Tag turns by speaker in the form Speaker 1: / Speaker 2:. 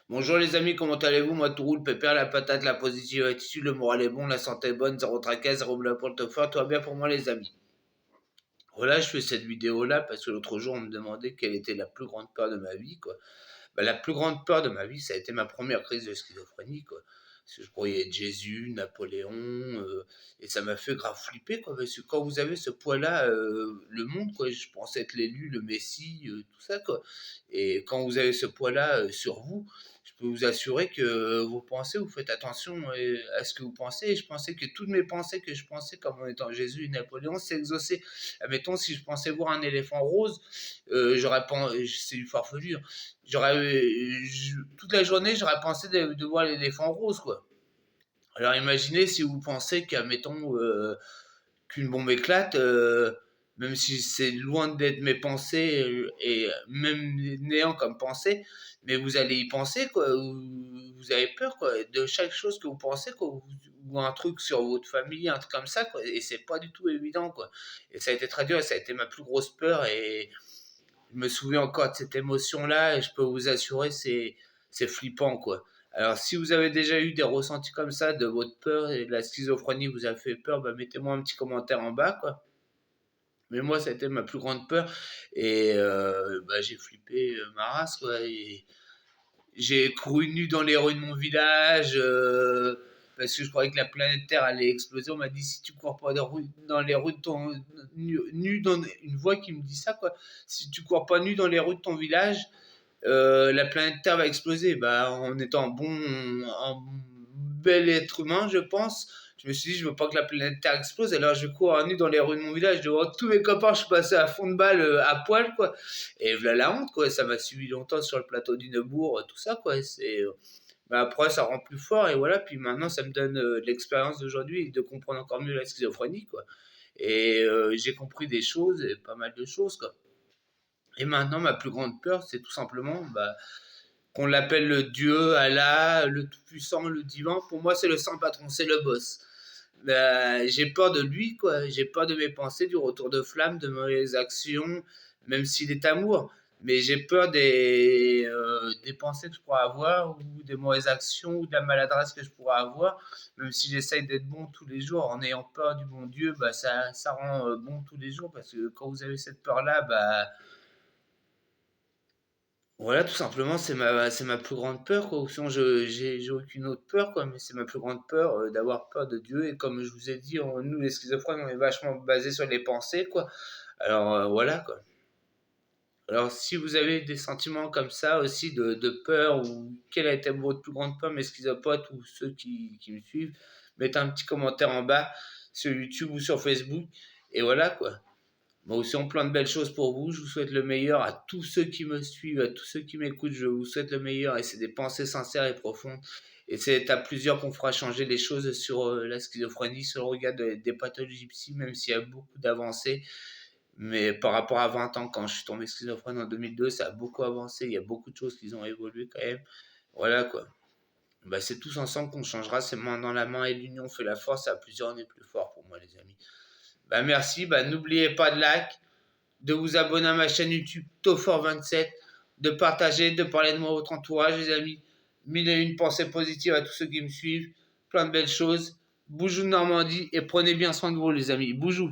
Speaker 1: Bonjour les amis, comment allez-vous? Moi tout roule, pépère, la patate, la positive attitude, le moral est bon, la santé est bonne, zéro tracasse, zéro blabla pour le top fort, tout va bien pour moi les amis. Voilà, je fais cette vidéo là parce que l'autre jour on me demandait quelle était la plus grande peur de ma vie, quoi. Bah, la plus grande peur de ma vie, ça a été ma première crise de schizophrénie, quoi. Parce que je croyais être Jésus, Napoléon, et ça m'a fait grave flipper, quoi. Parce que quand vous avez ce poids-là, le monde, quoi, je pensais être l'élu, le Messie, tout ça, quoi. Et quand vous avez ce poids-là sur vous, je peux vous assurer que vos pensées, vous faites attention à ce que vous pensez. Et je pensais que toutes mes pensées que je pensais comme en étant Jésus et Napoléon, c'est exaucé. Admettons, si je pensais voir un éléphant rose, j'aurais pas, c'est du farfelu, hein. Toute la journée, j'aurais pensé de voir l'éléphant rose, quoi. Alors imaginez si vous pensez qu'admettons qu'une bombe éclate, même si c'est loin d'être mes pensées et même néant comme pensée, mais vous allez y penser, quoi. Vous avez peur, quoi, de chaque chose que vous pensez, quoi, ou un truc sur votre famille, un truc comme ça, quoi. Et c'est pas du tout évident, quoi. Et ça a été très dur, et ça a été ma plus grosse peur. Et je me souviens encore de cette émotion-là et je peux vous assurer, c'est flippant, quoi. Alors, si vous avez déjà eu des ressentis comme ça, de votre peur et de la schizophrénie vous a fait peur, bah, mettez-moi un petit commentaire en bas, quoi. Mais moi, ça a été ma plus grande peur et bah, j'ai flippé ma race, quoi. Et j'ai couru nu dans les rues de mon village parce que je croyais que la planète Terre allait exploser. On m'a dit si tu cours pas dans les rues de ton nu dans une voix qui me dit ça, quoi. Si tu cours pas nu dans les rues de ton village, la planète Terre va exploser. Bah, en étant un bel être humain, je pense. Je me suis dit, je veux pas que la planète Terre explose. Alors, je cours nu dans les rues de mon village devant tous mes copains. Je suis passé à fond de balle, à poil, quoi. Et voilà la honte, quoi. Ça m'a suivi longtemps sur le plateau du Neubourg, tout ça, quoi. Mais après, ça rend plus fort. Et voilà. Puis maintenant, ça me donne de l'expérience d'aujourd'hui de comprendre encore mieux la schizophrénie, quoi. Et j'ai compris des choses, et pas mal de choses, quoi. Et maintenant, ma plus grande peur, c'est tout simplement bah, qu'on l'appelle le Dieu, Allah, le Tout-Puissant, le Divin. Pour moi, c'est le saint patron, c'est le boss. Bah, j'ai peur de lui, quoi. J'ai peur de mes pensées, du retour de flamme, de mes actions, même s'il est amour. Mais j'ai peur des pensées que je pourrais avoir, ou des mauvaises actions, ou de la maladresse que je pourrais avoir. Même si j'essaye d'être bon tous les jours, en ayant peur du bon Dieu, bah, ça rend bon tous les jours. Parce que quand vous avez cette peur-là, bah, voilà, tout simplement, c'est ma plus grande peur, quoi. Ou sinon, j'ai aucune autre peur, quoi. Mais c'est ma plus grande peur, d'avoir peur de Dieu. Et comme je vous ai dit, nous, les schizophrènes, on est vachement basés sur les pensées, quoi. Alors, voilà, quoi. Alors, si vous avez des sentiments comme ça aussi, de peur, ou quelle a été votre plus grande peur, mes schizopotes ou ceux qui me suivent, mettez un petit commentaire en bas sur YouTube ou sur Facebook. Et voilà, quoi. Moi aussi, on plein de belles choses pour vous. Je vous souhaite le meilleur à tous ceux qui me suivent, à tous ceux qui m'écoutent. Je vous souhaite le meilleur et c'est des pensées sincères et profondes. Et c'est à plusieurs qu'on fera changer les choses sur la schizophrénie, sur le regard des pathologies psy, même s'il y a beaucoup d'avancées. Mais par rapport à 20 ans, quand je suis tombé schizophrène en 2002, ça a beaucoup avancé. Il y a beaucoup de choses qui ont évolué quand même. Voilà, quoi. Bah, c'est tous ensemble qu'on changera. C'est main dans la main et l'union fait la force. À plusieurs, on est plus fort pour moi, les amis. Bah, merci. Bah, n'oubliez pas de like, de vous abonner à ma chaîne YouTube Tofort27, de partager, de parler de moi à votre entourage, les amis. Mille et une pensées positives à tous ceux qui me suivent. Plein de belles choses. Boujou de Normandie et prenez bien soin de vous, les amis. Boujou.